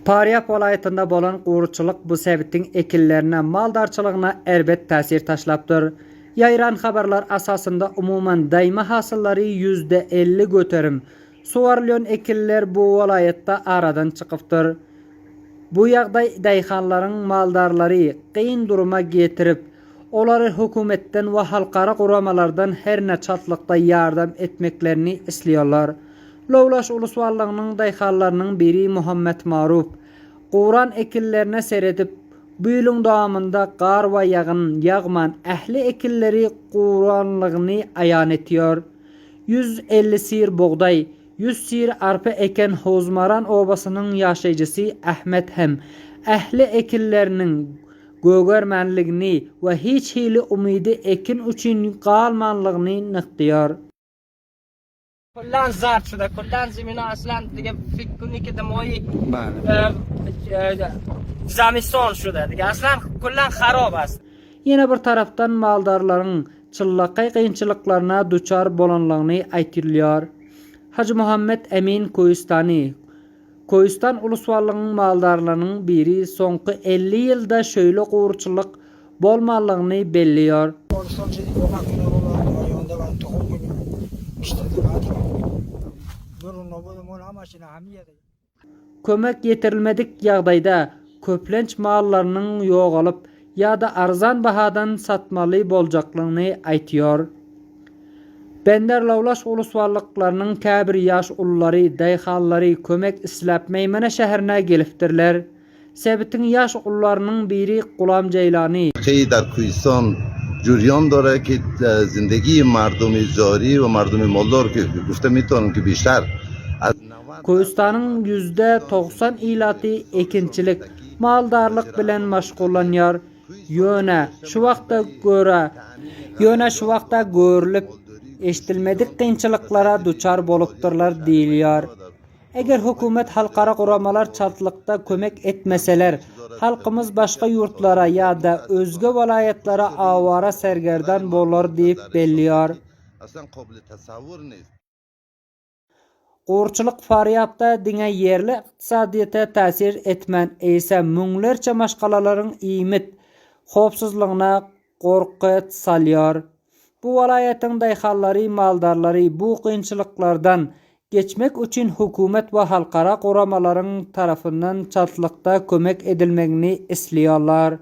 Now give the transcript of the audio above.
Faryab vilayetinde bolan qo'rchilik bu sebitning ekinlerine, maldarçılığına elbet ta'sir taşlaptır. Yayran haberler asasında umuman dayma hasılları %50 göterim. Suvarilyon ekinler bu vilayette aradan çıkıptır. Bu yağday dayxanların maldarları qiyin duruma getirip, onları hükümetten ve halkara kuramalardan her ne çatlıkta yardım etmeklerini istiyorlar. Lowlaş uluswallığının dayxanlarının biri Muhammed Maruf, Quran ekillerine seredip, bu yılın davamında qar ve yağman ehli ekilleri Quranlığını ayan etiyor. 150 sir buğday, 100 sir arpa eken Hozmaran obasının yaşayıcısı Ahmet hem ehli ekillerinin gögörmenligini ve hiç hili umidi ekin üçün qalmanlığını nıqtıyor. Kullan zart şuda, kullan zemini aslan diye fikrini ki demoyi zamiston şuda diye aslan kullan xarob ast. Yine bir taraftan maldarların çıllaqay qiyinchiliklarına duçar bolanlığını aytılıyor. Hacı Muhammed Emin Koyistan uluswallığının maldarlarının biri sonqı 50 yılda şöyle qo'rchilik bolmanlığını belliyor. Kömek yetirilmedik yağdayda köplenç mallarının yoğalıp ya da arzan bahadan satmalı bolcaklığını aytıyor. Bender Lowlaş uluswallıklarının kabir yaş ulları, dayxanları kömek islap Meymene şäherine gelipdirler. Sebitin yaş ullarının biri Gulam Ceylani. در کوهستان جریان داره که زندگی مردم جاری و مردم مالدار که گفته میتونم که بیشتر از Koyistanın %90 ilatı ekinçilik, maldarlık bilen maşgullanıyor. Yöne şu vaqta görülüp eşitilmedik qiyinchiliklara duçar bolupdurlar deyiliyor. Eğer hükümet halkara kuramalar çatlıkta kömek etmeseler, halkımız başka yurtlara ya da özge vilayetlere avara sergerdan bolar deyip belliyor. Qo'rchilik Faryabda dinge yerli iqtisadiyete ta'sir etmen ise münglerçe maşqalaların iyimit, xopsuzluğuna qorqut salıyor. Bu vilayetin dayxanları, maldarları bu qiyinchiliklardan geçmek için hükümet ve halkara kuramaların tarafından çatlıkta kömek edilmegini istiyorlar.